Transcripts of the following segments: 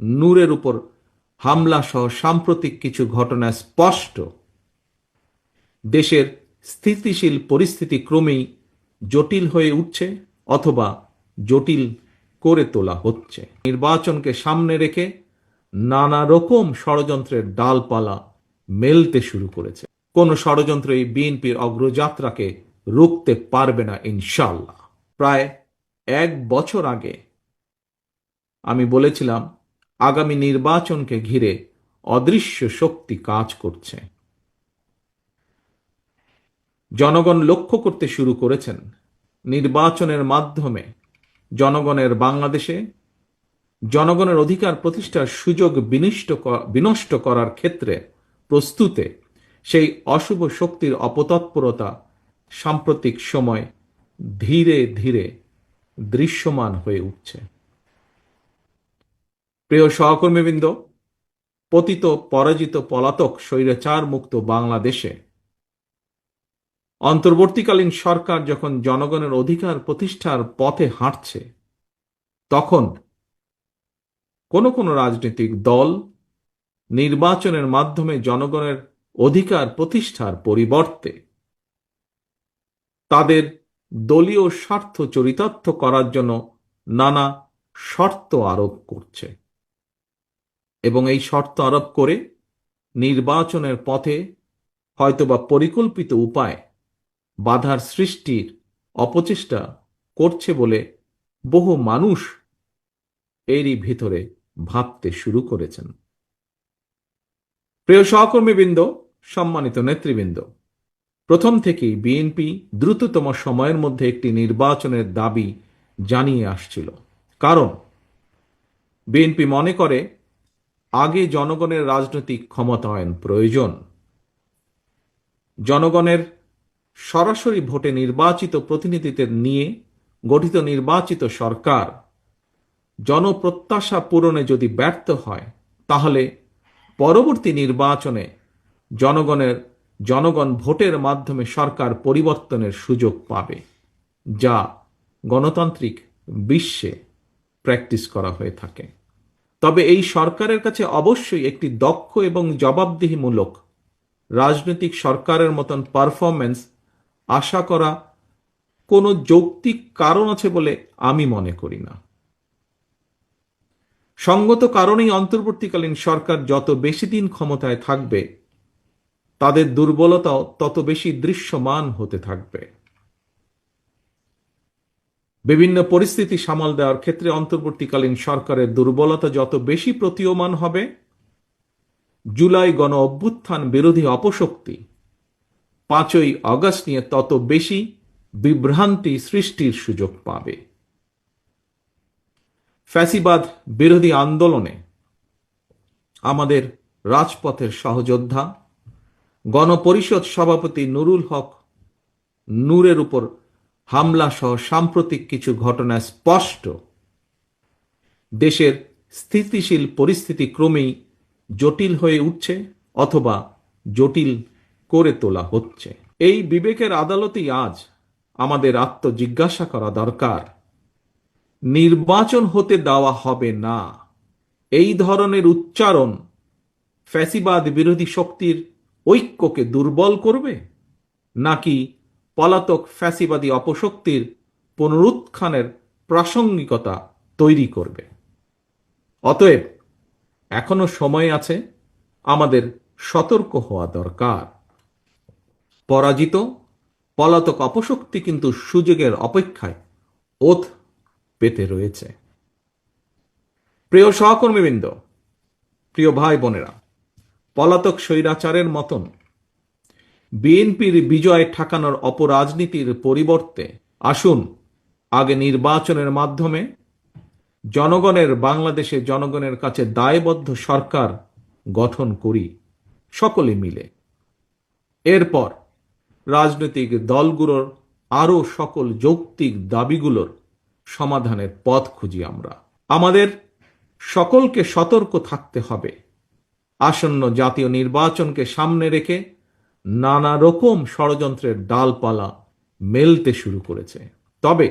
নূরের উপর হামলা সহ সাম্প্রতিক কিছু ঘটনা স্পষ্ট দেশের স্থিতিশীল পরিস্থিতি ক্রমেই জটিল হয়ে উঠছে অথবা জটিল করে তোলা হচ্ছে। নির্বাচনকে সামনে রেখে নানা রকম ষড়যন্ত্রের ডালপালা মেলতে শুরু করেছে। কোন ষড়যন্ত্র এই বিএনপির অগ্রযাত্রাকে রুখতে পারবে না ইনশাআল্লাহ। প্রায় 1 বছর আগে আমি বলেছিলাম আগামী নির্বাচনকে ঘিরে অদৃশ্য শক্তি কাজ করছে। জনগণ লক্ষ্য করতে শুরু করেছেন নির্বাচনের মাধ্যমে জনগণের বাংলাদেশে জনগণের অধিকার প্রতিষ্ঠার সুযোগ বিনষ্ট করার ক্ষেত্রে প্রস্তুতে সেই অশুভ শক্তির অপতৎপরতা সাম্প্রতিক সময় ধীরে ধীরে দৃশ্যমান হয়ে উঠছে। প্রিয় সহকর্মীবৃন্দ, পতিত পরাজিত পলাতক স্বৈরাচার মুক্ত বাংলাদেশে অন্তর্বর্তীকালীন সরকার যখন জনগণের অধিকার প্রতিষ্ঠার পথে হাঁটছে, তখন কোন রাজনৈতিক দল নির্বাচনের মাধ্যমে জনগণের অধিকার প্রতিষ্ঠার পরিবর্তে তাদের দলীয় স্বার্থ চরিতার্থ করার জন্য নানা শর্ত আরোপ করছে এবং এই শর্ত আরোপ করে নির্বাচনের পথে হয়তোবা পরিকল্পিত উপায় বাধার সৃষ্টির অপচেষ্টা করছে বলে বহু মানুষ এরই ভিতরে ভাবতে শুরু করেছেন। প্রিয় সহকর্মীবৃন্দ, সম্মানিত নেতৃবৃন্দ, প্রথম থেকেই বিএনপি দ্রুততম সময়ের মধ্যে একটি নির্বাচনের দাবি জানিয়ে আসছিল। কারণ বিএনপি মনে করে আগে জনগণের রাজনৈতিক ক্ষমতায়ন প্রয়োজন। জনগণের সরাসরি ভোটে নির্বাচিত প্রতিনিধিদের নিয়ে গঠিত নির্বাচিত সরকার জনপ্রত্যাশা পূরণে যদি ব্যর্থ হয়, তাহলে পরবর্তী নির্বাচনে জনগণ ভোটের মাধ্যমে সরকার পরিবর্তনের সুযোগ পাবে, যা গণতান্ত্রিক বিশ্বে প্র্যাকটিস করা হয়ে থাকে। তবে এই সরকারের কাছে অবশ্যই একটি দক্ষ এবং জবাবদিহিমূলক রাজনৈতিক সরকারের মতন পারফরম্যান্স আশা করা কোনো যৌক্তিক কারণ আছে বলে আমি মনে করি না। সঙ্গত কারণেই অন্তর্বর্তীকালীন সরকার যত বেশি দিন ক্ষমতায় থাকবে, তাদের দুর্বলতাও তত বেশি দৃশ্যমান হতে থাকবে। বিভিন্ন পরিস্থিতি সামাল দেওয়ার ক্ষেত্রে অন্তর্বর্তীকালীন সরকারের দুর্বলতা যত বেশি প্রতীয়মান হবে, জুলাই গণ অভ্যুত্থান বিরোধী অপশক্তি 5ই আগস্ট নিয়ে তত বেশি বিভ্রান্তি সৃষ্টির সুযোগ পাবে। ফ্যাসিবাদ বিরোধী আন্দোলনে আমাদের রাজপথের সহযোদ্ধা গণপরিষদ সভাপতি নুরুল হক নূরের উপর হামলা সহ সাম্প্রতিক কিছু ঘটনা স্পষ্ট দেশের স্থিতিশীল পরিস্থিতি ক্রমেই জটিল হয়ে উঠছে অথবা জটিল করে তোলা হচ্ছে। এই বিবেকের আদালতেই আজ আমাদের আত্মজিজ্ঞাসা করা দরকার, নির্বাচন হতে দেওয়া হবে না, এই ধরনের উচ্চারণ ফ্যাসিবাদ বিরোধী শক্তির ঐক্যকে দুর্বল করবে, নাকি পলাতক ফ্যাসিবাদী অপশক্তির পুনরুত্থানের প্রাসঙ্গিকতা তৈরি করবে? অতএব এখনো সময় আছে, আমাদের সতর্ক হওয়া দরকার। পরাজিত পলাতক অপশক্তি কিন্তু সুযোগের অপেক্ষায় ওত পেতে রয়েছে। প্রিয় সহকর্মীবৃন্দ, প্রিয় ভাই বোনেরা, পলাতক স্বৈরাচারের মতন বিএনপির বিজয় ঠেকানোর অপরাজনীতির পরিবর্তে আসুন আগে নির্বাচনের মাধ্যমে বাংলাদেশে জনগণের কাছে দায়বদ্ধ সরকার গঠন করি সকলে মিলে। এরপর রাজনৈতিক দলগুলোর আরো সকল যৌক্তিক দাবিগুলোর সমাধানের পথ খুঁজি আমরা। আমাদের সকলকে সতর্ক থাকতে হবে। আসন্ন জাতীয় নির্বাচনকে সামনে রেখে নানা রকম ষড়যন্ত্রের ডালপালা মেলতে শুরু করেছে। তবে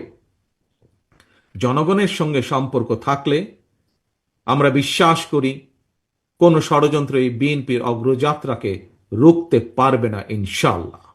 জনগণের সঙ্গে সম্পর্ক থাকলে আমরা বিশ্বাস করি কোন ষড়যন্ত্র এই বিএনপির অগ্রযাত্রাকে রুখতে পারবে না ইনশাআল্লাহ।